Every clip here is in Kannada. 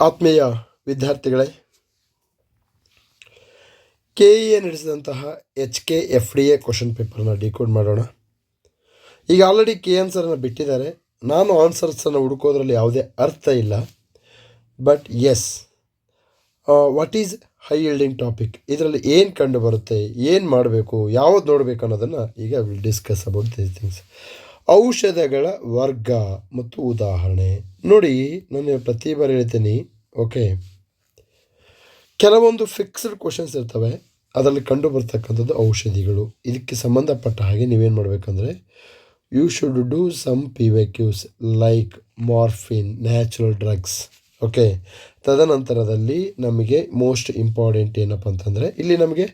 ಆತ್ಮೀಯ ವಿದ್ಯಾರ್ಥಿಗಳೇ, KEA ನಡೆಸಿದಂತಹ HKFDA ಕ್ವಶನ್ ಪೇಪರ್ನ ಡಿಕೋಡ್ ಮಾಡೋಣ. ಈಗ ಆಲ್ರೆಡಿ ಆನ್ಸರನ್ನು ಬಿಟ್ಟಿದ್ದಾರೆ. ನಾನು ಆನ್ಸರ್ಸನ್ನು ಹುಡುಕೋದ್ರಲ್ಲಿ ಯಾವುದೇ ಅರ್ಥ ಇಲ್ಲ. But yes, what is high yielding topic, ಇದರಲ್ಲಿ ಏನು ಕಂಡು ಬರುತ್ತೆ, ಏನು ಮಾಡಬೇಕು, ಯಾವುದು ನೋಡಬೇಕು ಅನ್ನೋದನ್ನು ಈಗ will discuss about these things. ಔಷಧಗಳ ವರ್ಗ ಮತ್ತು ಉದಾಹರಣೆ. ನೋಡಿ, ನಾನು ಪ್ರತಿ ಬಾರಿ ಹೇಳ್ತೀನಿ, ಓಕೆ, ಕೆಲವೊಂದು ಫಿಕ್ಸ್ಡ್ ಕ್ವಶನ್ಸ್ ಇರ್ತವೆ, ಅದರಲ್ಲಿ ಕಂಡು ಬರ್ತಕ್ಕಂಥದ್ದು ಔಷಧಿಗಳು. ಇದಕ್ಕೆ ಸಂಬಂಧಪಟ್ಟ ಹಾಗೆ ನೀವೇನು ಮಾಡಬೇಕಂದ್ರೆ, you should do some PYQs like morphine, natural drugs. Okay, ತದನಂತರದಲ್ಲಿ ನಮಗೆ ಮೋಸ್ಟ್ ಇಂಪಾರ್ಟೆಂಟ್ ಏನಪ್ಪ ಅಂತಂದರೆ, ಇಲ್ಲಿ ನಮಗೆ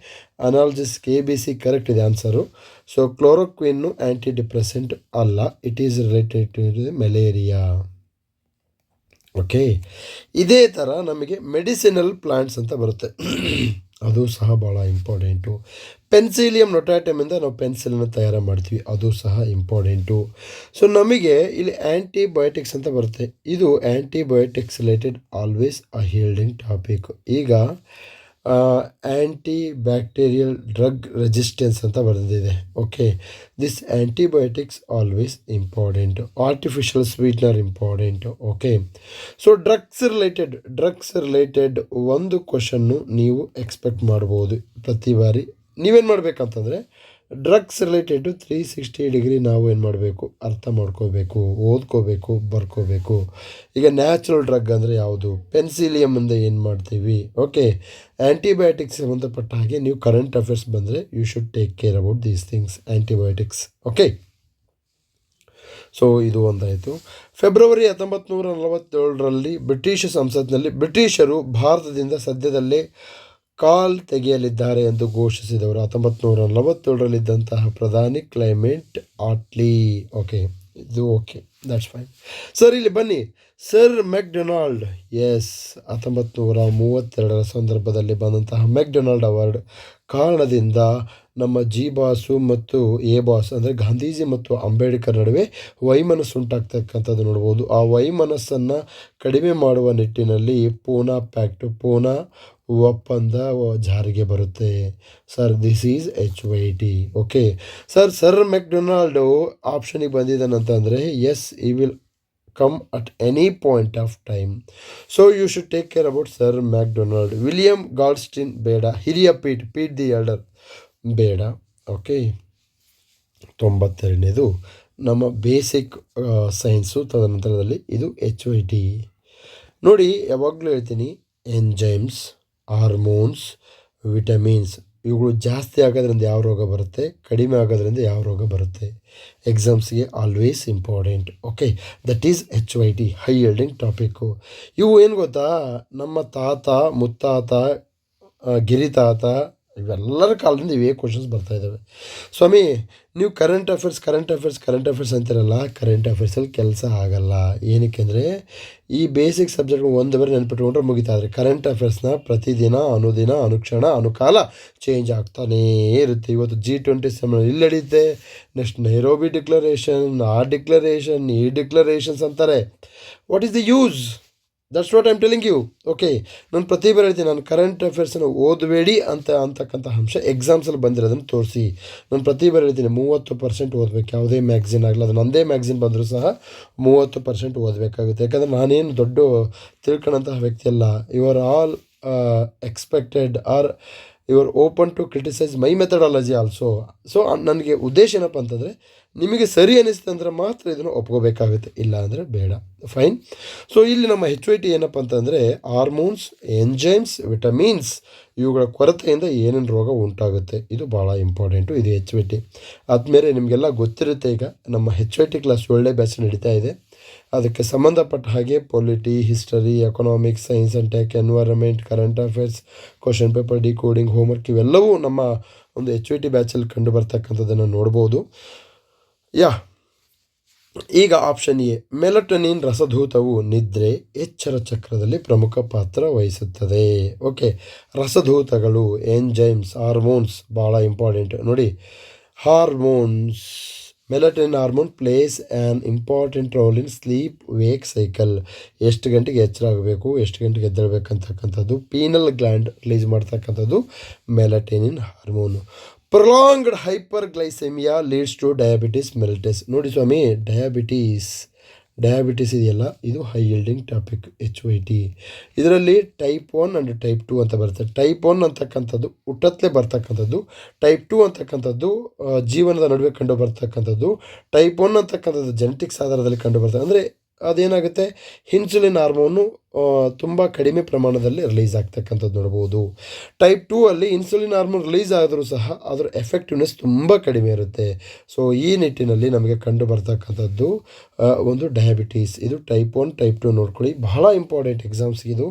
ಅನಾಲಿಸಿಸ್ KBC ಕರೆಕ್ಟ್ ಇದೆ answer. So chloroquine anti depressant ಅಲ್ಲ, it is related to malaria. Okay, ಇದೇ ಥರ ನಮಗೆ ಮೆಡಿಸಿನಲ್ ಪ್ಲಾಂಟ್ಸ್ ಅಂತ ಬರುತ್ತೆ, ಅದು ಸಹ ಭಾಳ ಇಂಪಾರ್ಟೆಂಟು. ಪೆನ್ಸಿಲಿಯಂ ನೊಟಾಟಮಿಂದ ನಾವು ಪೆನ್ಸಿಲನ್ನು ತಯಾರು ಮಾಡ್ತೀವಿ, ಅದು ಸಹ ಇಂಪಾರ್ಟೆಂಟು. ಸೊ ನಮಗೆ ಇಲ್ಲಿ ಆ್ಯಂಟಿಬಯೋಟಿಕ್ಸ್ ಅಂತ ಬರುತ್ತೆ, ಇದು antibiotics related always a yielding topic. ಈಗ ಆ್ಯಂಟಿ ಬ್ಯಾಕ್ಟೀರಿಯಲ್ ಡ್ರಗ್ ರೆಸಿಸ್ಟೆನ್ಸ್ ಅಂತ ಬರೆದಿದೆ. Okay, this antibiotics always important. Artificial sweetener important. Okay, so drugs related ಒಂದು ಕ್ವಶನ್ನು ನೀವು ಎಕ್ಸ್ಪೆಕ್ಟ್ ಮಾಡ್ಬೋದು ಪ್ರತಿ ಬಾರಿ. ನೀವೇನು ಮಾಡಬೇಕಂತಂದರೆ, ಡ್ರಗ್ಸ್ ರಿಲೇಟೆಡ್ 360 ಡಿಗ್ರಿ ನಾವು ಏನು ಮಾಡಬೇಕು, ಅರ್ಥ ಮಾಡ್ಕೋಬೇಕು, ಓದ್ಕೋಬೇಕು, ಬರ್ಕೋಬೇಕು. ಈಗ ನ್ಯಾಚುರಲ್ ಡ್ರಗ್ ಅಂದರೆ ಯಾವುದು, ಪೆನ್ಸಿಲಿಯಮ್ ಅಂದರೆ ಏನು ಮಾಡ್ತೀವಿ. ಓಕೆ, ಆ್ಯಂಟಿಬಯೋಟಿಕ್ಸ್ ಸಂಬಂಧಪಟ್ಟ ಹಾಗೆ ನೀವು ಕರೆಂಟ್ ಅಫೇರ್ಸ್ ಬಂದರೆ you should take care about these things, antibiotics. Okay, so ಇದು ಒಂದಾಯಿತು. ಫೆಬ್ರವರಿ 1947ರಲ್ಲಿ ಬ್ರಿಟಿಷ್ ಸಂಸತ್ನಲ್ಲಿ ಬ್ರಿಟಿಷರು ಭಾರತದಿಂದ ಸದ್ಯದಲ್ಲೇ ಕಾಲ್ ತೆಗೆಯಲಿದ್ದಾರೆ ಎಂದು ಘೋಷಿಸಿದವರು 1947ರಲ್ಲಿದ್ದಂತಹ ಪ್ರಧಾನಿ ಕ್ಲೈಮೆಂಟ್ ಆಟ್ಲಿ. ಓಕೆ, ಇದು ಓಕೆ, ದಟ್ಸ್ ಫೈನ್. ಸರ್ ಇಲ್ಲಿ ಬನ್ನಿ, ಸರ್ ಮೆಕ್ಡೊನಾಲ್ಡ್. ಎಸ್, 1932ರ ಸಂದರ್ಭದಲ್ಲಿ ಬಂದಂತಹ ಮೆಕ್ಡೊನಾಲ್ಡ್ ಅವಾರ್ಡ್ ಕಾರಣದಿಂದ ನಮ್ಮ ಜಿ ಬಾಸು ಮತ್ತು ಎ ಬಾಸ್ ಅಂದರೆ ಗಾಂಧೀಜಿ ಮತ್ತು ಅಂಬೇಡ್ಕರ್ ನಡುವೆ ವೈಮನಸ್ಸು ಉಂಟಾಗ್ತಕ್ಕಂಥದ್ದು ನೋಡ್ಬೋದು. ಆ ವೈಮನಸ್ಸನ್ನು ಕಡಿಮೆ ಮಾಡುವ ನಿಟ್ಟಿನಲ್ಲಿ ಪೂನಾ ಪ್ಯಾಕ್ಟ್, ಪೂನಾ ಒಪ್ಪಂದ ಜಾರಿಗೆ ಬರುತ್ತೆ. Sir, this is HYT. Okay sir McDonald ಆಪ್ಷನಿಗೆ ಬಂದಿದ್ದಾನಂತಂದರೆ ಎಸ್, ಈ will come at any point of time. So you should take care about Sir MacDonald. William Galston ಬೇಡ, ಹಿರಿಯ ಪೀಟ್ ದಿ ಎಲ್ಡರ್ ಬೇಡ. ಓಕೆ, 92ನೇದು ನಮ್ಮ ಬೇಸಿಕ್ ಸೈನ್ಸು. ತದನಂತರದಲ್ಲಿ ಇದು HYT. ನೋಡಿ, ಯಾವಾಗಲೂ ಹೇಳ್ತೀನಿ, ಎಂಜೈಮ್ಸ್, ಹಾರ್ಮೋನ್ಸ್, ವಿಟಮಿನ್ಸ್ ಇವುಗಳು ಜಾಸ್ತಿ ಆಗೋದ್ರಿಂದ ಯಾವ ರೋಗ ಬರುತ್ತೆ, ಕಡಿಮೆ ಆಗೋದ್ರಿಂದ ಯಾವ ರೋಗ ಬರುತ್ತೆ, ಎಕ್ಸಾಮ್ಸ್ಗೆ always important. Okay, that is HYT, high yielding topic. ಇವು ಏನು ಗೊತ್ತಾ, ನಮ್ಮ ತಾತ, ಮುತ್ತಾತ, ಗಿರಿತಾತ ಇವೆಲ್ಲರ ಕಾಲದಿಂದ ಇವೇ ಕ್ವಶನ್ಸ್ ಬರ್ತಾಯಿದ್ದಾವೆ. ಸ್ವಾಮಿ, ನೀವು ಕರೆಂಟ್ ಅಫೇರ್ಸ್ ಅಂತಿರಲ್ಲ, ಕರೆಂಟ್ ಅಫೇರ್ಸಲ್ಲಿ ಕೆಲಸ ಆಗಲ್ಲ. ಏನಕ್ಕೆ ಅಂದರೆ, ಈ ಬೇಸಿಕ್ ಸಬ್ಜೆಕ್ಟ್ ಒಂದು ಬಾರಿ ನೆನ್ಪಿಟ್ಕೊಂಡ್ರೆ ಮುಗಿತಾ. ಆದರೆ ಕರೆಂಟ್ ಅಫೇರ್ಸ್ನ ಪ್ರತಿದಿನ, ಅನುದಿನ, ಅನುಕ್ಷಣ, ಅನುಕಾಲ ಚೇಂಜ್ ಆಗ್ತಾನೇ ಇರುತ್ತೆ. ಇವತ್ತು G20 ಸಮ್ಮೇಳನ ಇಲ್ಲಿ ನಡೆಯುತ್ತೆ, ನೆಕ್ಸ್ಟ್ ನೈರೋಬಿ ಡಿಕ್ಲರೇಷನ್, ಆ ಡಿಕ್ಲರೇಷನ್, ಈ ಡಿಕ್ಲರೇಷನ್ಸ್ ಅಂತಾರೆ. What is the use? That's what I am telling you. Okay, ನಾನು ಪ್ರತಿ ಬಾರಿ ಹೇಳ್ತೀನಿ, ನಾನು ಕರೆಂಟ್ ಅಫೇರ್ಸನ್ನು ಓದಬೇಡಿ ಅಂತಕ್ಕಂಥ ಅಂಶ ಎಕ್ಸಾಮ್ಸಲ್ಲಿ ಬಂದಿರೋದನ್ನು ತೋರಿಸಿ. ನಾನು ಪ್ರತಿ ಬಾರಿ ಹೇಳ್ತೀನಿ, 30% ಓದಬೇಕು. ಯಾವುದೇ ಮ್ಯಾಗ್ಝಿನ್ ಆಗಲಿ, ಅದು ನನ್ನದೇ ಮ್ಯಾಗ್ಝಿನ್ ಬಂದರೂ ಸಹ 30% ಓದಬೇಕಾಗುತ್ತೆ. ಯಾಕಂದರೆ ನಾನೇನು ದೊಡ್ಡ ತಿಳ್ಕೊಳ್ಳೋಂತಹ ವ್ಯಕ್ತಿ ಅಲ್ಲ. You are all expected are you are open to criticise my methodology also. So ನನಗೆ ಉದ್ದೇಶ ಏನಪ್ಪ ಅಂತಂದರೆ, ನಿಮಗೆ ಸರಿ ಅನ್ನಿಸ್ತು ಅಂದರೆ ಮಾತ್ರ ಇದನ್ನು ಒಪ್ಕೋಬೇಕಾಗುತ್ತೆ, ಇಲ್ಲ ಅಂದರೆ ಬೇಡ. ಫೈನ್. ಸೊ ಇಲ್ಲಿ ನಮ್ಮ HYT ಏನಪ್ಪ ಅಂತಂದರೆ, ಹಾರ್ಮೋನ್ಸ್, ಎಂಜೈಮ್ಸ್, ವಿಟಮಿನ್ಸ್ ಇವುಗಳ ಕೊರತೆಯಿಂದ ಏನೇನು ರೋಗ ಉಂಟಾಗುತ್ತೆ, ಇದು ಭಾಳ ಇಂಪಾರ್ಟೆಂಟು. ಇದು HYT. ಆದಮೇಲೆ ನಿಮಗೆಲ್ಲ ಗೊತ್ತಿರುತ್ತೆ, ಈಗ ನಮ್ಮ HYT ಕ್ಲಾಸ್ 7ನೇ ಬ್ಯಾಚ್ ನಡೀತಾ ಇದೆ. ಅದಕ್ಕೆ ಸಂಬಂಧಪಟ್ಟ ಹಾಗೆ polity, history, economics, science and tech, environment, current affairs, question paper, decoding, homework ಇವೆಲ್ಲವೂ ನಮ್ಮ ಒಂದು HYT ಬ್ಯಾಚಲ್ಲಿ ಕಂಡು ಬರ್ತಕ್ಕಂಥದ್ದನ್ನು ನೋಡ್ಬೋದು. ಈಗ ಆಪ್ಷನ್ ಎ, ಮೆಲಟೋನಿನ್ ರಸದೂತವು ನಿದ್ರೆ, ಎಚ್ಚರ ಚಕ್ರದಲ್ಲಿ ಪ್ರಮುಖ ಪಾತ್ರ ವಹಿಸುತ್ತದೆ. ಓಕೆ, ರಸದೂತಗಳು, ಎಂಜೈಮ್ಸ್, ಹಾರ್ಮೋನ್ಸ್ ಭಾಳ ಇಂಪಾರ್ಟೆಂಟ್. ನೋಡಿ, hormones melatonin hormone plays an important role in sleep wake cycle. ಎಷ್ಟು ಗಂಟೆಗೆ ಎಚ್ಚರ ಆಗಬೇಕು, ಎಷ್ಟು ಗಂಟೆಗೆ ಎದ್ದೇಳಬೇಕಂತಕ್ಕಂಥದ್ದು ಪೀನಲ್ ಗ್ಲ್ಯಾಂಡ್ ರಿಲೀಸ್ ಮಾಡ್ತಕ್ಕಂಥದ್ದು melatonin hormone. Prolonged hyperglycemia leads to diabetes mellitus. ನೋಡಿ ಸ್ವಾಮಿ, ಡಯಾಬಿಟಿಸ್ ಇದೆಯಲ್ಲ, ಇದು ಹೈ ಯೀಲ್ಡಿಂಗ್ ಟಾಪಿಕ್ HYT. ಇದರಲ್ಲಿ ಟೈಪ್ 1 ಆ್ಯಂಡ್ ಟೈಪ್ 2 ಅಂತ ಬರುತ್ತೆ. ಟೈಪ್ 1 ಅಂತಕ್ಕಂಥದ್ದು ಹುಟ್ಟತ್ಲೇ ಬರ್ತಕ್ಕಂಥದ್ದು, ಟೈಪ್ 2 ಅಂತಕ್ಕಂಥದ್ದು ಜೀವನದ ನಡುವೆ ಕಂಡು ಬರ್ತಕ್ಕಂಥದ್ದು. ಟೈಪ್ 1 ಅಂತಕ್ಕಂಥದ್ದು ಜೆನೆಟಿಕ್ಸ್ ಆಧಾರದಲ್ಲಿ ಕಂಡು ಬರ್ತದೆ. ಅಂದರೆ ಅದೇನಾಗುತ್ತೆ, ಇನ್ಸುಲಿನ್ ಹಾರ್ಮೋನು ತುಂಬ ಕಡಿಮೆ ಪ್ರಮಾಣದಲ್ಲಿ ರಿಲೀಸ್ ಆಗ್ತಕ್ಕಂಥದ್ದು ನೋಡ್ಬೋದು. ಟೈಪ್ 2 ಅಲ್ಲಿ ಇನ್ಸುಲಿನ್ ಹಾರ್ಮೋನ್ ರಿಲೀಸ್ ಆದರೂ ಸಹ ಅದರ ಎಫೆಕ್ಟಿವ್ನೆಸ್ ತುಂಬ ಕಡಿಮೆ ಇರುತ್ತೆ. ಸೊ ಈ ನಿಟ್ಟಿನಲ್ಲಿ ನಮಗೆ ಕಂಡು ಬರ್ತಕ್ಕಂಥದ್ದು ಒಂದು ಡಯಾಬಿಟೀಸ್. ಇದು ಟೈಪ್ 1 ಟೈಪ್ 2 ನೋಡ್ಕೊಳ್ಳಿ, ಬಹಳ ಇಂಪಾರ್ಟೆಂಟ್ ಎಕ್ಸಾಮ್ಸ್ಗೆ ಇದು.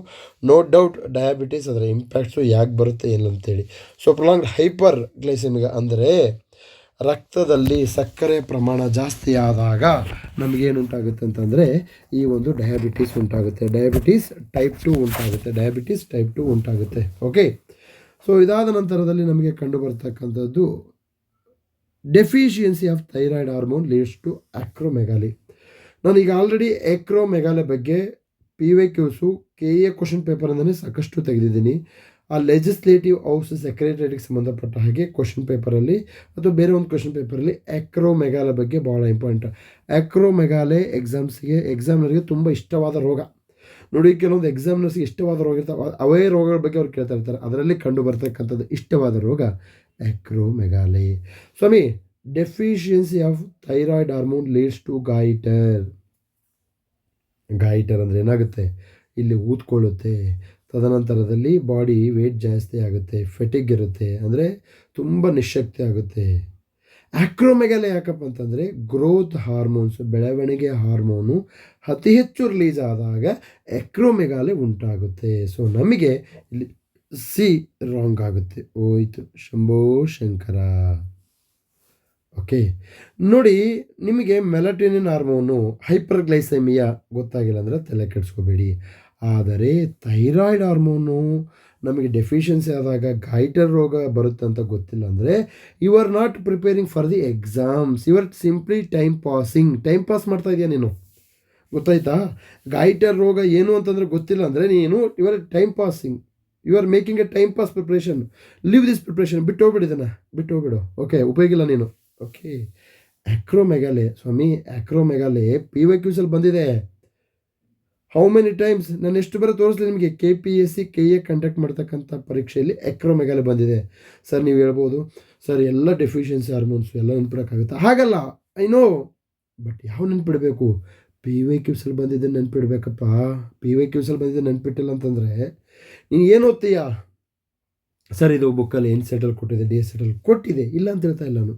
ನೋ ಡೌಟ್ ಡಯಾಬಿಟೀಸ್ ಅದರ ಇಂಪ್ಯಾಕ್ಟ್ಸು ಯಾಕೆ ಬರುತ್ತೆ ಏನಂತೇಳಿ. ಸೊ ಪ್ರೊಲಾಂಗ್ಡ್ ಹೈಪರ್ ಗ್ಲೈಸೆಮಿಯಾ ಅಂದರೆ ರಕ್ತದಲ್ಲಿ ಸಕ್ಕರೆ ಪ್ರಮಾಣ ಜಾಸ್ತಿ ಆದಾಗ ನಮಗೇನುಂಟಾಗುತ್ತೆ ಅಂತಂದರೆ ಈ ಒಂದು ಡಯಾಬಿಟೀಸ್ ಉಂಟಾಗುತ್ತೆ. ಡಯಾಬಿಟೀಸ್ ಟೈಪ್ 2 ಉಂಟಾಗುತ್ತೆ. ಓಕೆ, ಸೊ ಇದಾದ ನಂತರದಲ್ಲಿ ನಮಗೆ ಕಂಡು ಬರ್ತಕ್ಕಂಥದ್ದು deficiency of thyroid hormone leads to acromegaly. ನಾನೀಗ ಆಲ್ರೆಡಿ ಅಕ್ರೋಮೆಗಾಲಿ ಬಗ್ಗೆ PYQs KA ಕ್ವಶನ್ ಪೇಪರಿಂದನೇ ಸಾಕಷ್ಟು ತೆಗೆದಿದ್ದೀನಿ. ಆ ಲೆಜಿಸ್ಲೇಟಿವ್ ಹೌಸ್ ಸೆಕ್ರೆಟರಿಯೇಟ್ಗೆ ಸಂಬಂಧಪಟ್ಟ ಹಾಗೆ ಕ್ವಶನ್ ಪೇಪರಲ್ಲಿ ಅಥವಾ ಬೇರೆ ಒಂದು ಕ್ವಶನ್ ಪೇಪರಲ್ಲಿ ಅಕ್ರೋಮೆಗಾಲೆ ಬಗ್ಗೆ ಭಾಳ ಇಂಪಾರ್ಟೆಂಟ್. ಅಕ್ರೋಮೆಗಾಲೆ ಎಕ್ಸಾಮ್ನರ್ಗೆ ತುಂಬ ಇಷ್ಟವಾದ ರೋಗ. ನೋಡಿ, ಕೆಲವೊಂದು ಎಕ್ಸಾಮ್ನರ್ಸ್ಗೆ ಇಷ್ಟವಾದ ರೋಗ ಇರ್ತಾವೆ, ಅವೇ ರೋಗಗಳ ಬಗ್ಗೆ ಅವ್ರು ಕೇಳ್ತಾ ಇರ್ತಾರೆ. ಅದರಲ್ಲಿ ಕಂಡು ಬರ್ತಕ್ಕಂಥದ್ದು ಇಷ್ಟವಾದ ರೋಗ ಅಕ್ರೋಮೆಗಾಲೆ. ಸ್ವಾಮಿ, deficiency of thyroid hormone leads to goitre ಅಂದರೆ ಏನಾಗುತ್ತೆ, ಇಲ್ಲಿ ಊದ್ಕೊಳ್ಳುತ್ತೆ. ತದನಂತರದಲ್ಲಿ ಬಾಡಿ ವೇಟ್ ಜಾಸ್ತಿ ಆಗುತ್ತೆ, ಫೆಟಿಗ್ ಇರುತ್ತೆ, ಅಂದರೆ ತುಂಬ ನಿಶಕ್ತಿ ಆಗುತ್ತೆ. ಅಕ್ರೋಮೆಗಾಲೆ ಯಾಕಪ್ಪ ಅಂತಂದರೆ ಗ್ರೋತ್ ಹಾರ್ಮೋನ್ಸ್, ಬೆಳವಣಿಗೆ ಹಾರ್ಮೋನು ಅತಿ ಹೆಚ್ಚು ರಿಲೀಸ್ ಆದಾಗ ಅಕ್ರೋಮೆಗಾಲೆ ಉಂಟಾಗುತ್ತೆ. ಸೊ ನಮಗೆ ಇಲ್ಲಿ ಸಿ ರಾಂಗ್ ಆಗುತ್ತೆ. ಹೋಯ್ತು, ಶಂಭೋ ಶಂಕರ. ಓಕೆ, ನೋಡಿ, ನಿಮಗೆ ಮೆಲಟೋನಿನ್ ಹಾರ್ಮೋನು ಹೈಪರ್ಗ್ಲೈಸೆಮಿಯಾ ಗೊತ್ತಾಗಿಲ್ಲ ಅಂದರೆ ತಲೆ ಕೆಡಿಸ್ಕೋಬೇಡಿ. ಆದರೆ ಥೈರಾಯ್ಡ್ ಹಾರ್ಮೋನು ನಮಗೆ ಡೆಫಿಷಿಯನ್ಸಿ ಆದಾಗ ಗಾಯ್ಟರ್ ರೋಗ ಬರುತ್ತೆ ಅಂತ ಗೊತ್ತಿಲ್ಲ ಅಂದರೆ you are not preparing for the exams, you are simply time pass ಮಾಡ್ತಾ ಇದೆಯಾ ನೀನು, ಗೊತ್ತಾಯ್ತಾ? ಗಾಯ್ಟರ್ ರೋಗ ಏನು ಅಂತಂದರೆ ಗೊತ್ತಿಲ್ಲ ಅಂದರೆ ನೀನು you are time passing, you are making a time pass preparation. Leave this preparation, ಬಿಟ್ಟೋಗ್ಬಿಡು. ಓಕೆ, ಉಪಯೋಗಿಲ್ಲ ನೀನು. ಓಕೆ, ಅಕ್ರೋಮೆಗಾಲೆ ಸ್ವಾಮಿ, ಅಕ್ರೋಮೆಗಾಲೆ PYQs ಬಂದಿದೆ. ಹೌ ಮೆನಿ ಟೈಮ್ಸ್, ನಾನು ಎಷ್ಟು ಬರೋ ತೋರಿಸ್ಲಿ ನಿಮಗೆ. KPSC KA ಕಂಡಕ್ಟ್ ಮಾಡ್ತಕ್ಕಂಥ ಪರೀಕ್ಷೆಯಲ್ಲಿ ಅಕ್ರೋಮೆಗಾಲೆ ಬಂದಿದೆ. ಸರ್ ನೀವು ಹೇಳ್ಬೋದು, ಸರ್ ಎಲ್ಲ ಡೆಫಿಷಿಯನ್ಸಿ ಹಾರ್ಮೋನ್ಸು ಎಲ್ಲ ನೆನ್ಪಿಡೋಕ್ಕಾಗುತ್ತೆ. ಹಾಗಲ್ಲ, ಐ ನೋ, ಬಟ್ ಯಾವ ನೆನ್ಪಿಡಬೇಕು? PYQs ಬಂದಿದ್ದೆ ನೆನ್ಪಿಡ್ಬೇಕಪ್ಪ. PYQs ಬಂದಿದ್ದೆ ನೆನ್ಪಿಟ್ಟಿಲ್ಲ ಅಂತಂದರೆ ನೀನು ಏನು ಓದ್ತೀಯಾ? ಸರ್ ಇದು ಬುಕ್ಕಲ್ಲಿ NCERT ಕೊಟ್ಟಿದೆ, DSET ಕೊಟ್ಟಿದೆ, ಇಲ್ಲ ಅಂತ ಹೇಳ್ತಾ ಇಲ್ಲ ನಾನು.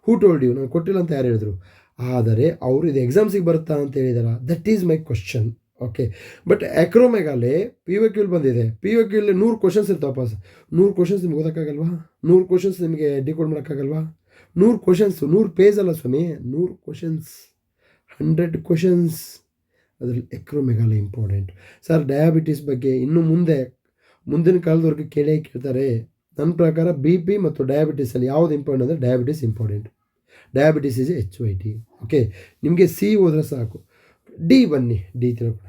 Who told you? ನಾನು ಕೊಟ್ಟಿಲ್ಲ ಅಂತ ಯಾರು ಹೇಳಿದ್ರು? ಆದರೆ ಅವರು ಇದು ಎಕ್ಸಾಮ್ಸಿಗೆ ಬರುತ್ತಾ ಅಂತ ಹೇಳಿದಾರ? That is my question. Okay, but acromegaly PYQ ಬಂದಿದೆ. PYQ 100 ಕ್ವಶನ್ಸ್ ಇರ್ತಾವಪ್ಪ. 100 ಕ್ವಶನ್ಸ್ ನಿಮ್ಗೆ ಓದೋಕ್ಕಾಗಲ್ವಾ? 100 ಕ್ವಶನ್ಸ್ ನಿಮಗೆ ಡಿಕೋಡ್ ಮಾಡೋಕ್ಕಾಗಲ್ವಾ? 100 ಕ್ವಶನ್ಸ್, 100 ಪೇಜ್ ಅಲ್ಲ ಸ್ವಾಮಿ, 100 ಕ್ವಶನ್ಸ್, 100 ಕ್ವಶನ್ಸ್. ಅದರಲ್ಲಿ ಅಕ್ರೋಮೆಗಾಲೆ ಇಂಪಾರ್ಟೆಂಟ್. ಸರ್ ಡಯಾಬಿಟಿಸ್ ಬಗ್ಗೆ ಇನ್ನು ಮುಂದಿನ ಕಾಲದವರೆಗೆ ಕೇಳ್ತಾರೆ. ನನ್ನ ಪ್ರಕಾರ BP ಮತ್ತು ಡಯಾಬಿಟಿಸಲ್ಲಿ ಯಾವುದು ಇಂಪಾರ್ಟೆಂಟ್ ಅಂದರೆ diabetes important. Diabetes is HYT. Okay, ನಿಮಗೆ C ಹೋದರೆ ಸಾಕು. D ಬನ್ನಿ, D ತಿಳ್ಕೊಳ್ಳಿ.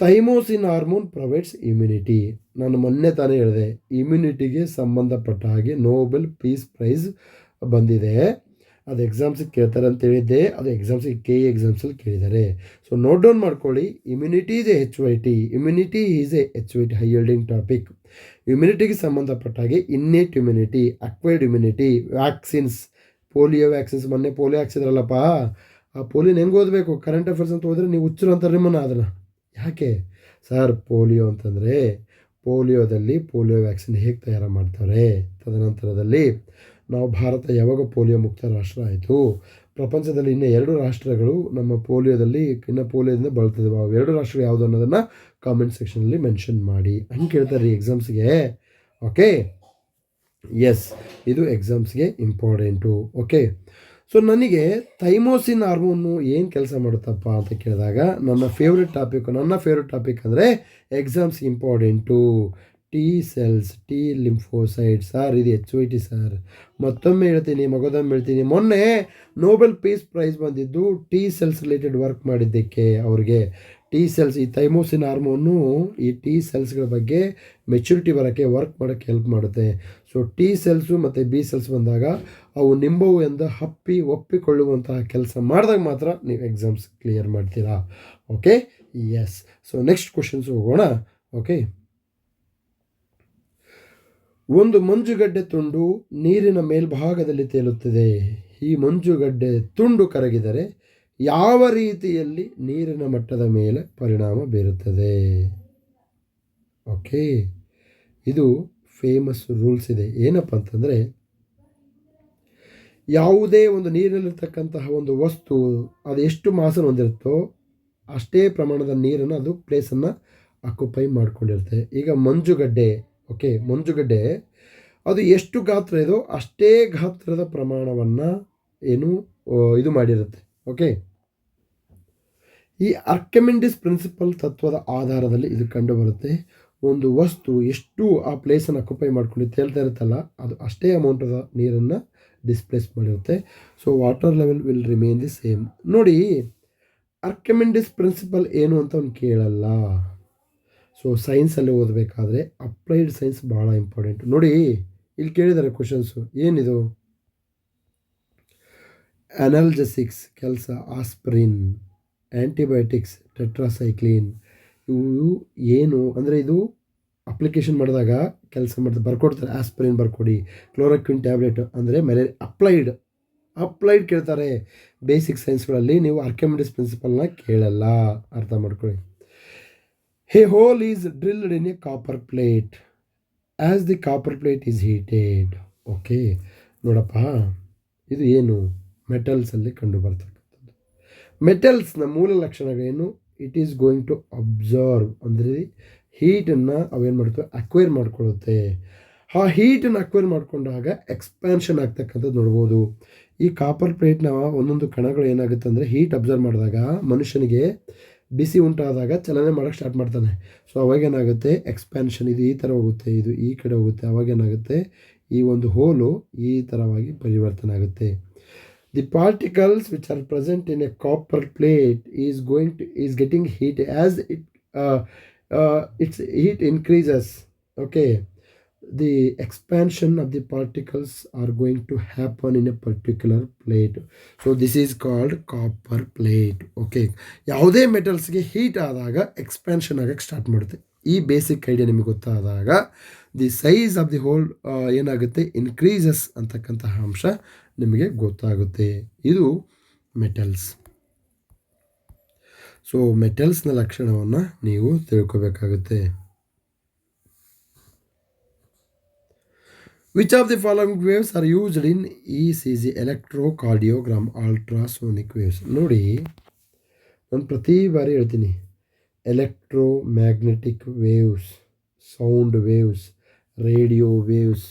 ಥೈಮೋಸಿನ್ ಹಾರ್ಮೋನ್ ಪ್ರೊವೈಡ್ಸ್ ಇಮ್ಯುನಿಟಿ. ನಾನು ಮೊನ್ನೆ ತಾನೇ ಹೇಳಿದೆ, ಇಮ್ಯುನಿಟಿಗೆ ಸಂಬಂಧಪಟ್ಟ ಹಾಗೆ ನೋಬೆಲ್ ಪೀಸ್ ಪ್ರೈಸ್ ಬಂದಿದೆ. ಅದು ಎಕ್ಸಾಮ್ಸಿಗೆ ಕೇಳ್ತಾರೆ ಅಂತ ಹೇಳಿದ್ದೆ, ಅದು ಎಕ್ಸಾಮ್ಸಿಗೆ KA ಎಕ್ಸಾಮ್ಸಲ್ಲಿ ಕೇಳಿದ್ದಾರೆ. ಸೊ ನೋಟ್ ಡೌನ್ ಮಾಡ್ಕೊಳ್ಳಿ. Immunity is a HYT high yielding topic. ಇಮ್ಯುನಿಟಿಗೆ ಸಂಬಂಧಪಟ್ಟ ಹಾಗೆ innate immunity, acquired immunity, vaccines, polio vaccines. ಮೊನ್ನೆ ಪೋಲಿಯೋ ಹಾಕ್ಸಿದ್ರಲ್ಲಪ್ಪ, ಆ ಪೋಲಿಯೋನ ಹೆಂಗೆ ಓದಬೇಕು? ಕರೆಂಟ್ ಅಫೇರ್ಸ್ ಅಂತ ಹೋದರೆ ನೀವು ಹುಚ್ಚರು ಅಂತಾರೆ ನಿಮ್ಮನ್ನು. ಅದನ್ನು ಯಾಕೆ ಸರ್? ಪೋಲಿಯೋ ಅಂತಂದರೆ ಪೋಲಿಯೋದಲ್ಲಿ ಪೋಲಿಯೋ ವ್ಯಾಕ್ಸಿನ್ ಹೇಗೆ ತಯಾರು ಮಾಡ್ತಾರೆ, ತದನಂತರದಲ್ಲಿ ನಾವು ಭಾರತ ಯಾವಾಗ ಪೋಲಿಯೋ ಮುಕ್ತ ರಾಷ್ಟ್ರ ಆಯಿತು, ಪ್ರಪಂಚದಲ್ಲಿ ಇನ್ನೂ 2 ರಾಷ್ಟ್ರಗಳು ನಮ್ಮ ಪೋಲಿಯೋದಲ್ಲಿ ಪೋಲಿಯೋದಿಂದ ಬಳಲ್ತಿದ್ದಾವೆ, ಅವು 2 ರಾಷ್ಟ್ರಗಳು ಯಾವುದು ಅನ್ನೋದನ್ನು ಕಾಮೆಂಟ್ ಸೆಕ್ಷನಲ್ಲಿ ಮೆನ್ಷನ್ ಮಾಡಿ. ಹಂಗೆ ಕೇಳ್ತಾರೆ ರೀ ಎಕ್ಸಾಮ್ಸ್ಗೆ. ಓಕೆ, ಎಸ್, ಇದು ಎಕ್ಸಾಮ್ಸ್ಗೆ ಇಂಪಾರ್ಟೆಂಟು. ಓಕೆ, ಸೊ ನನಗೆ ಥೈಮೋಸಿನ್ ಹಾರ್ಮೋನು ಏನು ಕೆಲಸ ಮಾಡುತ್ತಪ್ಪ ಅಂತ ಕೇಳಿದಾಗ ನನ್ನ ಫೇವ್ರೆಟ್ ಟಾಪಿಕ್ ಅಂದರೆ exams important T cells, T lymphocyte. Sir ಇದು HYT ಸರ್. ಮತ್ತೊಮ್ಮೆ ಹೇಳ್ತೀನಿ, ಮಗದೊಮ್ಮೆ ಹೇಳ್ತೀನಿ, ಮೊನ್ನೆ ನೋಬೆಲ್ ಪೀಸ್ ಪ್ರೈಸ್ ಬಂದಿದ್ದು ಟಿ ಸೆಲ್ಸ್ ರಿಲೇಟೆಡ್ ವರ್ಕ್ ಮಾಡಿದ್ದಕ್ಕೆ. ಅವ್ರಿಗೆ ಟಿ ಸೆಲ್ಸ್, ಈ ಥೈಮೋಸಿನ್ ಹಾರ್ಮೋನು ಈ ಟಿ ಸೆಲ್ಸ್ಗಳ ಬಗ್ಗೆ ಮೆಚುರಿಟಿ ಬರೋಕ್ಕೆ, ವರ್ಕ್ ಮಾಡೋಕ್ಕೆ ಹೆಲ್ಪ್ ಮಾಡುತ್ತೆ. ಸೊ ಟಿ ಸೆಲ್ಸು ಮತ್ತು ಬಿ ಸೆಲ್ಸ್ ಬಂದಾಗ ಅವು ನಿಂಬವು ಎಂದು ಒಪ್ಪಿಕೊಳ್ಳುವಂತಹ ಕೆಲಸ ಮಾಡಿದಾಗ ಮಾತ್ರ ನೀವು ಎಕ್ಸಾಮ್ಸ್ ಕ್ಲಿಯರ್ ಮಾಡ್ತೀರಾ. Okay, yes. So next questions ಹೋಗೋಣ. ಓಕೆ, ಒಂದು ಮಂಜುಗಡ್ಡೆ ತುಂಡು ನೀರಿನ ಮೇಲ್ಭಾಗದಲ್ಲಿ ತೇಲುತ್ತದೆ. ಈ ಮಂಜುಗಡ್ಡೆ ತುಂಡು ಕರಗಿದರೆ ಯಾವ ರೀತಿಯಲ್ಲಿ ನೀರಿನ ಮಟ್ಟದ ಮೇಲೆ ಪರಿಣಾಮ ಬೀರುತ್ತದೆ? ಓಕೆ, ಇದು ಫೇಮಸ್ ರೂಲ್ಸ್ ಇದೆ. ಏನಪ್ಪ ಅಂತಂದರೆ, ಯಾವುದೇ ಒಂದು ನೀರಿನಲ್ಲಿರ್ತಕ್ಕಂತಹ ಒಂದು ವಸ್ತು ಅದು ಎಷ್ಟು ಮಾಸನ್ನು ಹೊಂದಿರುತ್ತೋ ಅಷ್ಟೇ ಪ್ರಮಾಣದ ನೀರನ್ನು ಅದು ಪ್ಲೇಸನ್ನು ಆಕ್ಯುಪೈ ಮಾಡ್ಕೊಂಡಿರುತ್ತೆ. ಈಗ ಮಂಜುಗಡ್ಡೆ, ಓಕೆ, ಮಂಜುಗಡ್ಡೆ ಅದು ಎಷ್ಟು ಗಾತ್ರ ಇದೋ ಅಷ್ಟೇ ಗಾತ್ರದ ಪ್ರಮಾಣವನ್ನು ಇದು ಮಾಡಿರುತ್ತೆ. ಓಕೆ, ಈ ಆರ್ಕಿಮಿಡೀಸ್ ಪ್ರಿನ್ಸಿಪಲ್ ತತ್ವದ ಆಧಾರದಲ್ಲಿ ಇದು ಕಂಡುಬರುತ್ತೆ. ಒಂದು ವಸ್ತು ಎಷ್ಟು ಆ ಪ್ಲೇಸನ್ನು ಆಕ್ಯುಪೈ ಮಾಡ್ಕೊಂಡು ತೇಲ್ತಾ ಇರುತ್ತಲ್ಲ, ಅದು ಅಷ್ಟೇ ಅಮೌಂಟದ ನೀರನ್ನು ಡಿಸ್ಪ್ಲೇಸ್ ಮಾಡಿರುತ್ತೆ. So water level will remain the same. ನೋಡಿ, ಆರ್ಕಿಮಿಡೀಸ್ ಪ್ರಿನ್ಸಿಪಲ್ ಏನು ಅಂತ ಅವ್ನು ಕೇಳಲ್ಲ. ಸೊ ಸೈನ್ಸಲ್ಲಿ ಓದಬೇಕಾದ್ರೆ ಅಪ್ಲೈಡ್ ಸೈನ್ಸ್ ಭಾಳ ಇಂಪಾರ್ಟೆಂಟ್. ನೋಡಿ, ಇಲ್ಲಿ ಕೇಳಿದ್ದಾರೆ ಕ್ವಶನ್ಸು. ಏನಿದು? ಅನಾಲ್ಜೆಸಿಕ್ಸ್ ಕೆಲಸ ಆಸ್ಪ್ರಿನ್, ಆ್ಯಂಟಿಬಯೋಟಿಕ್ಸ್ ಟೆಟ್ರಾಸೈಕ್ಲಿನ್. ಇವು ಏನು ಅಂದರೆ ಇದು ಅಪ್ಲಿಕೇಶನ್ ಮಾಡಿದಾಗ ಕೆಲಸ ಮಾಡಿದ್ರೆ ಬರ್ಕೊಡ್ತಾರೆ. ಆಸ್ಪ್ರಿನ್ ಬರ್ಕೊಡಿ, ಕ್ಲೋರೋಕ್ವಿನ್ ಟ್ಯಾಬ್ಲೆಟ್ ಅಂದರೆ ಮಲೇರಿಯಾ. ಅಪ್ಲೈಡ್ ಕೇಳ್ತಾರೆ. ಬೇಸಿಕ್ ಸೈನ್ಸ್ಗಳಲ್ಲಿ ನೀವು ಆರ್ಕಿಮಿಡೀಸ್ ಪ್ರಿನ್ಸಿಪಲ್ನ ಕೇಳಲ್ಲ, ಅರ್ಥ ಮಾಡ್ಕೊಳ್ಳಿ. A hole is drilled in a copper plate as the copper plate is heated. Okay, ನೋಡಪ್ಪ, ಇದು ಏನು ಮೆಟಲ್ಸಲ್ಲಿ ಕಂಡು ಬರ್ತಕ್ಕಂಥದ್ದು. ಮೆಟಲ್ಸ್ನ ಮೂಲ ಲಕ್ಷಣಗಳೇನು? It is going to observe, ಅಂದರೆ ಹೀಟನ್ನು ಅವೇನು ಮಾಡ್ತವೆ, ಅಕ್ವೈರ್ ಮಾಡ್ಕೊಳ್ಳುತ್ತೆ. ಆ ಹೀಟನ್ನು ಅಕ್ವೈರ್ ಮಾಡಿಕೊಂಡಾಗ ಎಕ್ಸ್ಪ್ಯಾನ್ಷನ್ ಆಗ್ತಕ್ಕಂಥದ್ದು ನೋಡ್ಬೋದು. ಈ ಕಾಪರ್ ಪ್ಲೇಟ್ನ ಒಂದೊಂದು ಕಣಗಳು ಏನಾಗುತ್ತೆ ಅಂದರೆ ಹೀಟ್ ಅಬ್ಸರ್ವ್ ಮಾಡಿದಾಗ ಮನುಷ್ಯನಿಗೆ ಬಿಸಿ ಉಂಟಾದಾಗ ಚಲನೆ ಮಾಡೋಕ್ಕೆ ಸ್ಟಾರ್ಟ್ ಮಾಡ್ತಾನೆ. ಸೊ ಅವಾಗೇನಾಗುತ್ತೆ, ಎಕ್ಸ್ಪ್ಯಾನ್ಷನ್, ಇದು ಈ ಥರ ಹೋಗುತ್ತೆ, ಇದು ಈ ಕಡೆ ಹೋಗುತ್ತೆ. ಅವಾಗೇನಾಗುತ್ತೆ, ಈ ಒಂದು ಹೋಲು ಈ ಥರವಾಗಿ ಪರಿವರ್ತನೆ ಆಗುತ್ತೆ. The particles which are present in a copper plate is getting heat as its heat increases. Okay, the expansion of the particles are going to happen in a particular plate. So this is called copper plate. Okay, ಯಾವುದೇ ಮೆಟಲ್ಸ್ಗೆ ಹೀಟ್ ಆದಾಗ ಎಕ್ಸ್ಪ್ಯಾನ್ಷನ್ ಆಗಕ್ಕೆ ಸ್ಟಾರ್ಟ್ ಮಾಡುತ್ತೆ. ಈ ಬೇಸಿಕ್ ಐಡಿಯಾ ನಿಮಗೆ ಗೊತ್ತಾದಾಗ the size of the whole ಏನಾಗುತ್ತೆ, ಇನ್ಕ್ರೀಸಸ್ ಅಂತಕ್ಕಂತಹ ಅಂಶ ನಿಮಗೆ ಗೊತ್ತಾಗುತ್ತೆ. ಇದು ಮೆಟಲ್ಸ್. ಸೊ ಮೆಟಲ್ಸ್ನ ಲಕ್ಷಣವನ್ನು ನೀವು ತಿಳ್ಕೋಬೇಕಾಗುತ್ತೆ. Which of the following waves are used in ECG, electrocardiogram, ultrasonic waves? ನೋಡಿ, ನಾನು ಪ್ರತಿ ಬಾರಿ ಹೇಳ್ತೀನಿ, electro magnetic waves, sound waves, radio waves,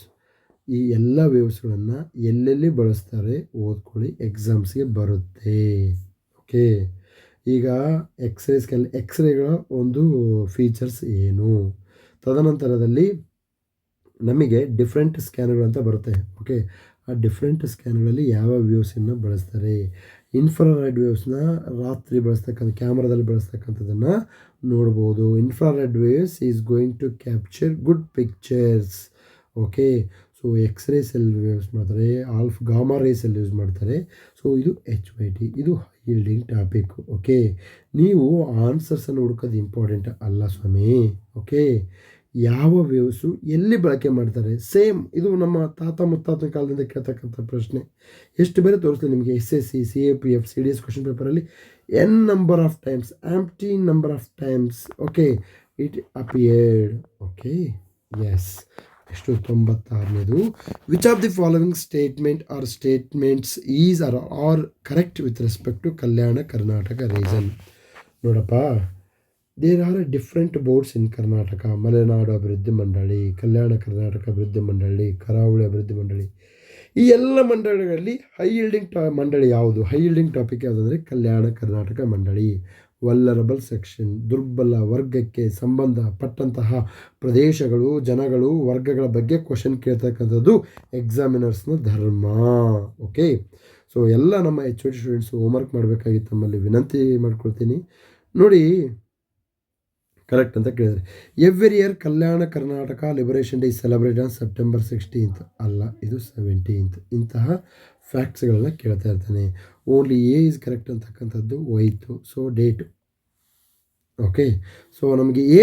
ಈ ಎಲ್ಲ ವೇವ್ಸ್ಗಳನ್ನು ಎಲ್ಲೆಲ್ಲಿ ಬಳಸ್ತಾರೆ ಓದ್ಕೊಳ್ಳಿ, ಎಕ್ಸಾಮ್ಸ್ಗೆ ಬರುತ್ತೆ. ಓಕೆ, ಈಗ ಎಕ್ಸ್ರೇಗಳ ಒಂದು ಫೀಚರ್ಸ್ ಏನು, ತದನಂತರದಲ್ಲಿ ನಮಗೆ ಡಿಫ್ರೆಂಟ್ ಸ್ಕ್ಯಾನ್ಗಳು ಅಂತ ಬರುತ್ತೆ. ಓಕೆ, ಆ ಡಿಫ್ರೆಂಟ್ ಸ್ಕ್ಯಾನ್ಗಳಲ್ಲಿ ಯಾವ ವೇವ್ಸನ್ನು ಬಳಸ್ತಾರೆ. ಇನ್ಫ್ರಾರೆಡ್ ವೇವ್ಸ್ನ ರಾತ್ರಿ ಬಳಸ್ತಕ್ಕಂಥ ಕ್ಯಾಮ್ರಾದಲ್ಲಿ ಬಳಸ್ತಕ್ಕಂಥದ್ದನ್ನು ನೋಡ್ಬೋದು. Infrared waves is going to capture good pictures. Okay, so x ray cell use ಮಾಡ್ತಾರೆ, ಗಾಮಾ ರೇ ಸೆಲ್ ಯೂಸ್ ಮಾಡ್ತಾರೆ. ಸೊ ಇದು HYT, ಇದು ಹೈಲ್ಡಿಂಗ್ ಟಾಪಿಕ್. ಓಕೆ, ನೀವು ಆನ್ಸರ್ಸನ್ನು ಹುಡುಕೋದು ಇಂಪಾರ್ಟೆಂಟ್ ಅಲ್ಲ ಸ್ವಾಮಿ. ಓಕೆ, ಯಾವ ವೇವ್ಸು ಎಲ್ಲಿ ಬಳಕೆ ಮಾಡ್ತಾರೆ, ಸೇಮ್ ಇದು ನಮ್ಮ ತಾತ ಮುತ್ತಾತನ ಕಾಲದಿಂದ ಕೇಳ್ತಕ್ಕಂಥ ಪ್ರಶ್ನೆ. ಎಷ್ಟು ಬೇರೆ ತೋರಿಸ್ತೀನಿ ನಿಮಗೆ. SSC, CAPF, CDS ಕ್ವಶನ್ ಪೇಪರಲ್ಲಿ n number of times, umpteen number of times. Okay, it appeared. Okay, yes. ಎಷ್ಟು 96ನೇದು. Which of the following statements is are correct with respect to Kalyana Karnataka region? ನೋಡಪ್ಪ, there are different boards in Karnataka. Malenadu ಅಭಿವೃದ್ಧಿ ಮಂಡಳಿ, ಕಲ್ಯಾಣ ಕರ್ನಾಟಕ ಅಭಿವೃದ್ಧಿ ಮಂಡಳಿ, ಕರಾವಳಿ ಅಭಿವೃದ್ಧಿ ಮಂಡಳಿ. ಈ ಎಲ್ಲ ಮಂಡಳಿಗಳಲ್ಲಿ ಹೈ ಈಲ್ಡಿಂಗ್ ಮಂಡಳಿ ಯಾವುದು, high yielding topic ಯಾವುದಂದರೆ Kalyana Karnataka ಮಂಡಳಿ. ವಲ್ಲರಬಲ್ ಸೆಕ್ಷನ್, ದುರ್ಬಲ ವರ್ಗಕ್ಕೆ ಸಂಬಂಧಪಟ್ಟಂತಹ ಪ್ರದೇಶಗಳು, ಜನಗಳು, ವರ್ಗಗಳ ಬಗ್ಗೆ ಕ್ವಶನ್ ಕೇಳ್ತಕ್ಕಂಥದ್ದು ಎಕ್ಸಾಮಿನರ್ಸ್ನ ಧರ್ಮ. ಓಕೆ, ಸೊ ಎಲ್ಲ ನಮ್ಮ HOD ಸ್ಟೂಡೆಂಟ್ಸು ಹೋಮ್ವರ್ಕ್ ಮಾಡಬೇಕಾಗಿತ್ತು, ತಮ್ಮಲ್ಲಿ ವಿನಂತಿ ಮಾಡ್ಕೊಳ್ತೀನಿ. ನೋಡಿ, ಕರೆಕ್ಟ್ ಅಂತ ಕೇಳಿದರೆ every year Kalyana Karnataka liberation day celebrate on September 16th ಅಲ್ಲ, ಇದು 17th. ಇಂತಹ ಫ್ಯಾಕ್ಟ್ಸ್ಗಳನ್ನ ಕೇಳ್ತಾ ಇರ್ತಾನೆ. ಓನ್ಲಿ ಎ ಈಸ್ ಕರೆಕ್ಟ್ ಅಂತಕ್ಕಂಥದ್ದು ಹೋಯಿತು. So date. ಓಕೆ, ಸೊ ನಮಗೆ ಎ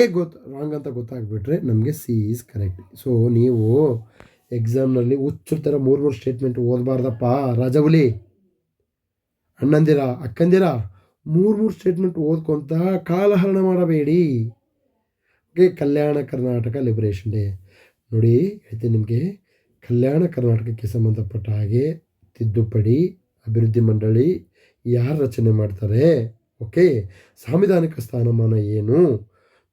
ರಾಂಗ್ ಅಂತ ಗೊತ್ತಾಗ್ಬಿಟ್ರೆ ನಮಗೆ ಸಿ ಈಸ್ ಕರೆಕ್ಟ್. ಸೊ ನೀವು ಎಕ್ಸಾಮ್ನಲ್ಲಿ ಹುಚ್ಚುತ್ತರ 3 ಸ್ಟೇಟ್ಮೆಂಟ್ ಓದಬಾರ್ದಪ್ಪ ರಾಜವುಲಿ. ಅಣ್ಣಂದಿರ, ಅಕ್ಕಂದಿರ, 3 ಸ್ಟೇಟ್ಮೆಂಟ್ ಓದ್ಕೊಂತ ಕಾಲಹರಣ ಮಾಡಬೇಡಿ. Okay, Kalyana Karnataka liberation day ನೋಡಿ ಹೇಳ್ತೀನಿ ನಿಮಗೆ. ಕಲ್ಯಾಣ ಕರ್ನಾಟಕಕ್ಕೆ ಸಂಬಂಧಪಟ್ಟ ಹಾಗೆ ತಿದ್ದುಪಡಿ ಅಭಿವೃದ್ಧಿ ಮಂಡಳಿ ಯಾರು ರಚನೆ ಮಾಡ್ತಾರೆ, ಓಕೆ, ಸಾಂವಿಧಾನಿಕ ಸ್ಥಾನಮಾನ ಏನು,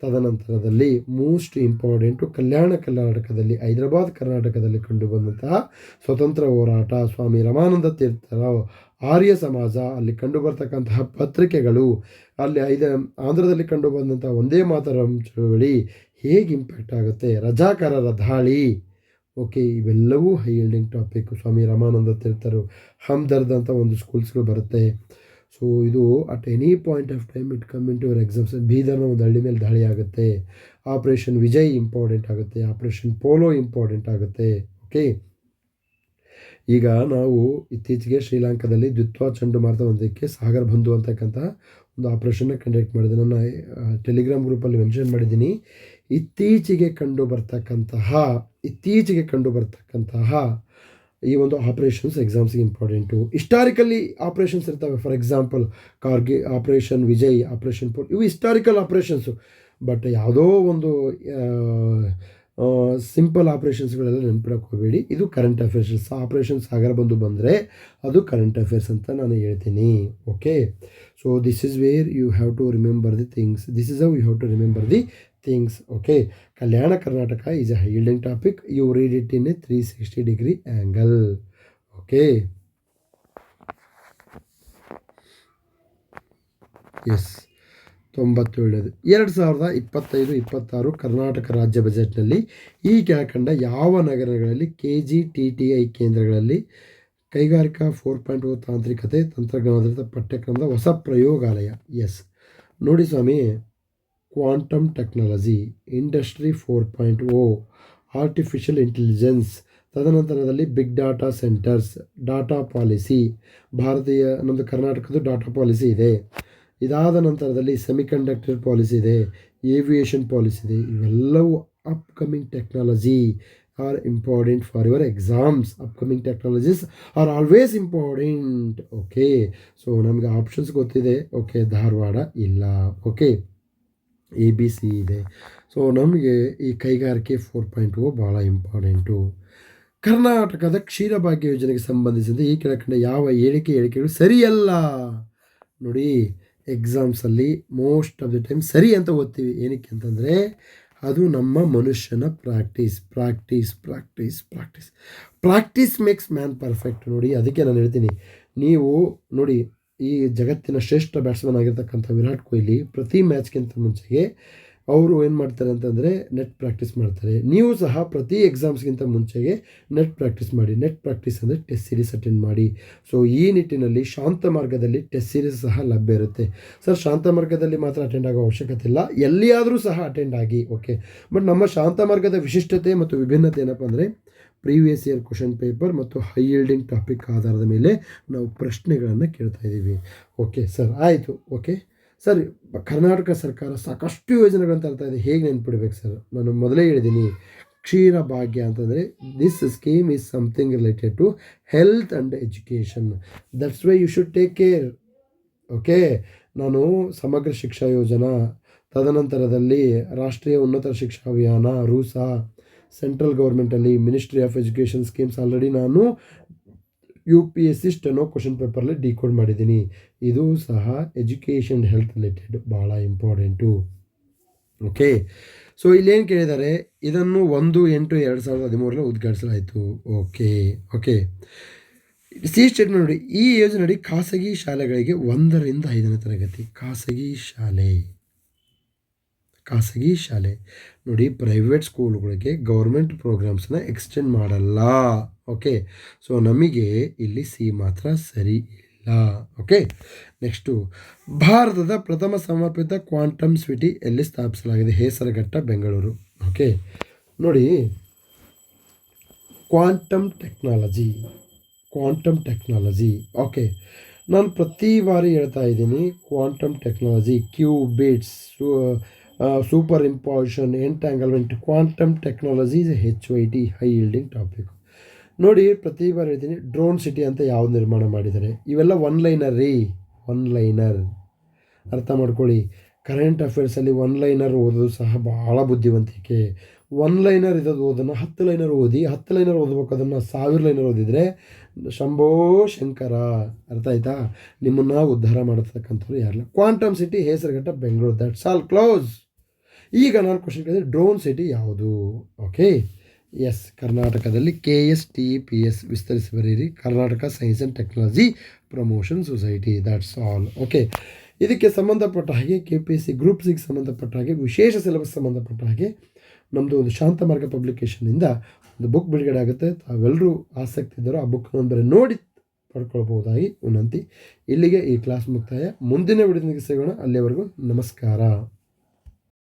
ತದನಂತರದಲ್ಲಿ ಮೋಸ್ಟ್ ಇಂಪಾರ್ಟೆಂಟು ಕಲ್ಯಾಣ ಕರ್ನಾಟಕದಲ್ಲಿ ಹೈದರಾಬಾದ್ ಕರ್ನಾಟಕದಲ್ಲಿ ಕಂಡುಬಂದಂತಹ ಸ್ವತಂತ್ರ ಹೋರಾಟ, ಸ್ವಾಮಿ ರಮಾನಂದ ತೀರ್ಥರ ಆರ್ಯ ಸಮಾಜ, ಅಲ್ಲಿ ಕಂಡುಬರ್ತಕ್ಕಂತಹ ಪತ್ರಿಕೆಗಳು, ಅಲ್ಲಿ ಆಂಧ್ರದಲ್ಲಿ ಕಂಡುಬಂದಂತಹ ಒಂದೇ ಮಾತರಂ ಚಳವಳಿ ಹೇಗೆ ಇಂಪ್ಯಾಕ್ಟ್ ಆಗುತ್ತೆ, ರಜಾಕಾರರ ದಾಳಿ, ಓಕೆ, ಇವೆಲ್ಲವೂ high yielding topic. Swami Ramananda ತೀರ್ಥರು ಹಮ್ದರ್ದ್ ಅಂತ ಒಂದು ಸ್ಕೂಲ್ಸ್ಗಳು ಬರುತ್ತೆ. ಸೊ ಇದು at any point of time it come in to your exams. ಬೀದರ್ನ ಒಂದು ಹಳ್ಳಿ ಮೇಲೆ ದಾಳಿ ಆಗುತ್ತೆ. ಆಪ್ರೇಷನ್ ವಿಜಯ್ ಇಂಪಾರ್ಟೆಂಟ್ ಆಗುತ್ತೆ, ಆಪ್ರೇಷನ್ ಪೋಲೋ ಇಂಪಾರ್ಟೆಂಟ್ ಆಗುತ್ತೆ. ಓಕೆ, ಈಗ ನಾವು ಇತ್ತೀಚೆಗೆ ಶ್ರೀಲಂಕಾದಲ್ಲಿ ದ್ವಿತ್ವ ಚಂಡಮಾರುತ ಒಂದಕ್ಕೆ ಸಾಗರ್ ಬಂಧು ಅಂತಕ್ಕಂಥ ಒಂದು ಆಪ್ರೇಷನ್ನ ಕಂಡಕ್ಟ್ ಮಾಡಿದೆ. ನನ್ನ ಟೆಲಿಗ್ರಾಮ್ ಗ್ರೂಪಲ್ಲಿ ಮೆನ್ಷನ್ ಮಾಡಿದ್ದೀನಿ. ಇತ್ತೀಚೆಗೆ ಕಂಡು ಬರ್ತಕ್ಕಂತಹ ಈ ಒಂದು ಆಪ್ರೇಷನ್ಸ್ ಎಕ್ಸಾಮ್ಸ್ಗೆ ಇಂಪಾರ್ಟೆಂಟು. ಹಿಸ್ಟಾರಿಕಲಿ ಆಪ್ರೇಷನ್ಸ್ ಇರ್ತವೆ. For example Kargil operation Vijay, operation polo, ಇವು ಹಿಸ್ಟಾರಿಕಲ್ ಆಪ್ರೇಷನ್ಸು. ಬಟ್ ಯಾವುದೋ ಒಂದು ಸಿಂಪಲ್ ಆಪ್ರೇಷನ್ಸ್ಗಳೆಲ್ಲ ನೆನ್ಪಿಡೋಕೋಬೇಡಿ. ಇದು ಕರೆಂಟ್ ಅಫೇರ್ಸ್. ಆಪ್ರೇಷನ್ ಸಾಗರ ಬಂದರೆ ಅದು ಕರೆಂಟ್ ಅಫೇರ್ಸ್ ಅಂತ ನಾನು ಹೇಳ್ತೀನಿ. Okay, so this is where you have to remember the things. This is how you have to remember the things. Okay, Kalyana Karnataka is a high yielding topic. You read it in a 360 degree angle. Okay, yes, 97. 2025-26 Karnataka ರಾಜ್ಯ ಬಜೆಟ್ನಲ್ಲಿ ಈ ಕೆಳಕಂಡ ಯಾವ ನಗರಗಳಲ್ಲಿ KGTTI ಕೇಂದ್ರಗಳಲ್ಲಿ ಕೈಗಾರಿಕಾ 4.0 ತಾಂತ್ರಿಕತೆ ತಂತ್ರಜ್ಞಾನಾಧಾರಿತ ಪಠ್ಯಕ್ರಮದ ಹೊಸ ಪ್ರಯೋಗಾಲಯ? ಎಸ್, ನೋಡಿ ಸ್ವಾಮಿ, quantum technology, industry 4.0, artificial intelligence, ತದನಂತರದಲ್ಲಿ big data centres, data policy. ನಮ್ಮದು ಕರ್ನಾಟಕದ ಡಾಟಾ ಪಾಲಿಸಿ ಇದೆ. ಇದಾದ ನಂತರದಲ್ಲಿ ಸೆಮಿಕಂಡಕ್ಟರ್ ಪಾಲಿಸಿ ಇದೆ, ಏವಿಯೇಷನ್ ಪಾಲಿಸಿ ಇದೆ. ಇವೆಲ್ಲವೂ upcoming technology are important for your exams. Upcoming technologies are always important. Okay, so ನಮಗೆ ಆಪ್ಷನ್ಸ್ ಗೊತ್ತಿದೆ. ಓಕೆ, ಧಾರವಾಡ ಇಲ್ಲ. ಓಕೆ, ABC ಇದೆ. ಸೊ ನಮಗೆ ಈ ಕೈಗಾರಿಕೆ 4.0 ಭಾಳ ಇಂಪಾರ್ಟೆಂಟು. ಕರ್ನಾಟಕದ ಕ್ಷೀರಭಾಗ್ಯ ಯೋಜನೆಗೆ ಸಂಬಂಧಿಸಿದಂತೆ ಈ ಕೆಳಕಂಡ ಯಾವ ಹೇಳಿಕೆಗಳು ಸರಿಯಲ್ಲ? ನೋಡಿ, ಎಕ್ಸಾಮ್ಸಲ್ಲಿ ಮೋಸ್ಟ್ ಆಫ್ ದಿ ಟೈಮ್ ಸರಿ ಅಂತ ಓದ್ತೀವಿ. ಏನಕ್ಕೆ ಅಂತಂದರೆ ಅದು ನಮ್ಮ ಮನುಷ್ಯನ ಪ್ರಾಕ್ಟೀಸ್ ಮೇಕ್ಸ್ ಮ್ಯಾನ್ ಪರ್ಫೆಕ್ಟ್. ನೋಡಿ, ಅದಕ್ಕೆ ನಾನು ಹೇಳ್ತೀನಿ, ನೀವು ನೋಡಿ, ಈ ಜಗತ್ತಿನ ಶ್ರೇಷ್ಠ ಬ್ಯಾಟ್ಸ್ಮನ್ ಆಗಿರ್ತಕ್ಕಂಥ ವಿರಾಟ್ ಕೊಹ್ಲಿ ಪ್ರತಿ ಮ್ಯಾಚ್ಗಿಂತ ಮುಂಚೆಗೆ ಅವರು ಏನು ಮಾಡ್ತಾರೆ ಅಂತಂದರೆ ನೆಟ್ ಪ್ರಾಕ್ಟೀಸ್ ಮಾಡ್ತಾರೆ. ನೀವು ಸಹ ಪ್ರತಿ ಎಕ್ಸಾಮ್ಸ್ಗಿಂತ ಮುಂಚೆಗೆ ನೆಟ್ ಪ್ರಾಕ್ಟೀಸ್ ಮಾಡಿ. ನೆಟ್ ಪ್ರಾಕ್ಟೀಸ್ ಅಂದರೆ ಟೆಸ್ಟ್ ಸೀರೀಸ್ ಅಟೆಂಡ್ ಮಾಡಿ. ಸೊ ಈ ನಿಟ್ಟಿನಲ್ಲಿ ಶಾಂತ ಮಾರ್ಗದಲ್ಲಿ ಟೆಸ್ಟ್ ಸೀರೀಸ್ ಸಹ ಲಭ್ಯ ಇರುತ್ತೆ. ಸರ್, ಶಾಂತ ಮಾರ್ಗದಲ್ಲಿ ಮಾತ್ರ ಅಟೆಂಡ್ ಆಗೋ ಅವಶ್ಯಕತೆ ಇಲ್ಲ, ಎಲ್ಲಿಯಾದರೂ ಸಹ ಅಟೆಂಡ್ ಆಗಿ. ಓಕೆ, ಬಟ್ ನಮ್ಮ ಶಾಂತ ಮಾರ್ಗದ ವಿಶಿಷ್ಟತೆ ಮತ್ತು ವಿಭಿನ್ನತೆ ಏನಪ್ಪ ಅಂದರೆ ಪ್ರೀವಿಯಸ್ ಇಯರ್ ಕ್ವಶನ್ ಪೇಪರ್ ಮತ್ತು ಹೈ ಯೀಲ್ಡಿಂಗ್ ಟಾಪಿಕ್ ಆಧಾರದ ಮೇಲೆ ನಾವು ಪ್ರಶ್ನೆಗಳನ್ನು ಕೇಳ್ತಾ ಇದ್ದೀವಿ. ಓಕೆ ಸರ್, ಆಯಿತು. ಓಕೆ ಸರ್, ಕರ್ನಾಟಕ ಸರ್ಕಾರ ಸಾಕಷ್ಟು ಯೋಜನೆಗಳನ್ನು ತರ್ತಾ ಇದೆ. ಹೇಗೆ ನೆನ್ಪಿಡ್ಬೇಕು ಸರ್? ನಾನು ಮೊದಲೇ ಹೇಳಿದ್ದೀನಿ, ಕ್ಷೀರ ಭಾಗ್ಯ ಅಂತಂದರೆ this scheme is something related to health and education. That's why you should take care. Okay, ನಾನು ಸಮಗ್ರ ಶಿಕ್ಷಾ ಯೋಜನಾ, ತದನಂತರದಲ್ಲಿ ರಾಷ್ಟ್ರೀಯ ಉನ್ನತ ಶಿಕ್ಷಾ ಅಭಿಯಾನ, ರೂಸಾ, ಸೆಂಟ್ರಲ್ ಗೌರ್ಮೆಂಟಲ್ಲಿ ministry of education schemes already ನಾನು UPSC ಸ್ಟೆನೋ ಕ್ವಶನ್ ಪೇಪರಲ್ಲಿ ಡಿಕೋಡ್ ಮಾಡಿದ್ದೀನಿ. ಇದು ಸಹ ಎಜುಕೇಷನ್ ಹೆಲ್ತ್ ರಿಲೇಟೆಡ್ ಭಾಳ ಇಂಪಾರ್ಟೆಂಟು. ಓಕೆ, ಸೊ ಇಲ್ಲೇನು ಕೇಳಿದ್ದಾರೆ, ಇದನ್ನು 1/8/2013 ಉದ್ಘಾಟಿಸಲಾಯಿತು. ಓಕೆ, ಸಿ ಸ್ಟೇಟ್ಮೆಂಟ್ ನೋಡಿ, ಈ ಯೋಜನೆಯಡಿ ಖಾಸಗಿ ಶಾಲೆಗಳಿಗೆ 1ರಿಂದ 5ನೇ ತರಗತಿ. ಖಾಸಗಿ ಶಾಲೆ ನೋಡಿ, ಪ್ರೈವೇಟ್ ಸ್ಕೂಲ್ಗಳಿಗೆ ಗೌರ್ಮೆಂಟ್ ಪ್ರೋಗ್ರಾಮ್ಸ್ನ ಎಕ್ಸ್ಟೆಂಡ್ ಮಾಡಲ್ಲ. ಓಕೆ, ಸೊ ನಮಗೆ ಇಲ್ಲಿ ಸಿ ಮಾತ್ರ ಸರಿ ಇಲ್ಲ. ಓಕೆ, ನೆಕ್ಸ್ಟು, ಭಾರತದ ಪ್ರಥಮ ಸಮರ್ಪಿತ ಕ್ವಾಂಟಮ್ ಸಿಟಿ ಎಲ್ಲಿ ಸ್ಥಾಪಿಸಲಾಗಿದೆ? ಹೇಸರಘಟ್ಟ, ಬೆಂಗಳೂರು. ಓಕೆ, ನೋಡಿ, ಕ್ವಾಂಟಮ್ ಟೆಕ್ನಾಲಜಿ. ಓಕೆ, ನಾನು ಪ್ರತಿ ಬಾರಿ ಹೇಳ್ತಾ ಇದ್ದೀನಿ, quantum technology, qubits, superposition, entanglement, quantum technology is HYT, high yielding topic. ನೋಡಿ, ಪ್ರತಿ ಬಾರಿ ಹೇಳ್ತೀನಿ, ಡ್ರೋನ್ ಸಿಟಿ ಅಂತ ಯಾವ್ದು ನಿರ್ಮಾಣ ಮಾಡಿದ್ದಾರೆ? ಇವೆಲ್ಲ ಒನ್ ಲೈನರ್ ಅರ್ಥ ಮಾಡ್ಕೊಳ್ಳಿ. ಕರೆಂಟ್ ಅಫೇರ್ಸಲ್ಲಿ 1 ಲೈನರ್ ಓದೋದು ಸಹ ಭಾಳ ಬುದ್ಧಿವಂತಿಕೆ. 1 ಲೈನರ್ ಇರೋದು ಓದೋಣ 10 ಲೈನರ್ ಓದಿ, 10 ಲೈನರ್ ಓದ್ಬೇಕು ಅದನ್ನು 1000 ಲೈನರ್ ಓದಿದರೆ ಶಂಭೋ ಶಂಕರ. ಅರ್ಥ ಆಯ್ತಾ? ನಿಮ್ಮನ್ನು ಉದ್ಧಾರ ಮಾಡತಕ್ಕಂಥವ್ರು ಯಾರಲ್ಲ. Quantum city, Hesaraghatta, Bengaluru. That's all, close. ಈಗ ನಾನು ಕ್ವಶನ್ ಕೇಳಿದ್ರೆ, ಡ್ರೋನ್ ಸಿಟಿ ಯಾವುದು? ಓಕೆ, ಎಸ್, ಕರ್ನಾಟಕದಲ್ಲಿ KSTPS ವಿಸ್ತರಿಸಿ ಬರೀರಿ, Karnataka science and technology promotion society. That's all. Okay, ಇದಕ್ಕೆ ಸಂಬಂಧಪಟ್ಟ ಹಾಗೆ KPSC ಗ್ರೂಪ್ ಸಿಗೆ ಸಂಬಂಧಪಟ್ಟ ಹಾಗೆ ವಿಶೇಷ ಸಿಲೆಬಸ್ ಸಂಬಂಧಪಟ್ಟ ಹಾಗೆ ನಮ್ಮದು ಒಂದು ಶಾಂತ ಮಾರ್ಗ ಪಬ್ಲಿಕೇಶನ್ನಿಂದ ಒಂದು ಬುಕ್ ಬಿಡುಗಡೆ ಆಗುತ್ತೆ. ತಾವೆಲ್ಲರೂ ಆಸಕ್ತಿ ಇದ್ದರೂ ಆ ಬುಕ್ ಬರೀ ನೋಡಿ ಪಡ್ಕೊಳ್ಬಹುದಾಗಿ ವಿನಂತಿ. ಇಲ್ಲಿಗೆ ಈ ಕ್ಲಾಸ್ ಮುಕ್ತಾಯ. ಮುಂದಿನ ವಿಡಿಯೋದೊಂದಿಗೆ ಸಿಗೋಣ. ಅಲ್ಲಿಯವರೆಗೂ ನಮಸ್ಕಾರ.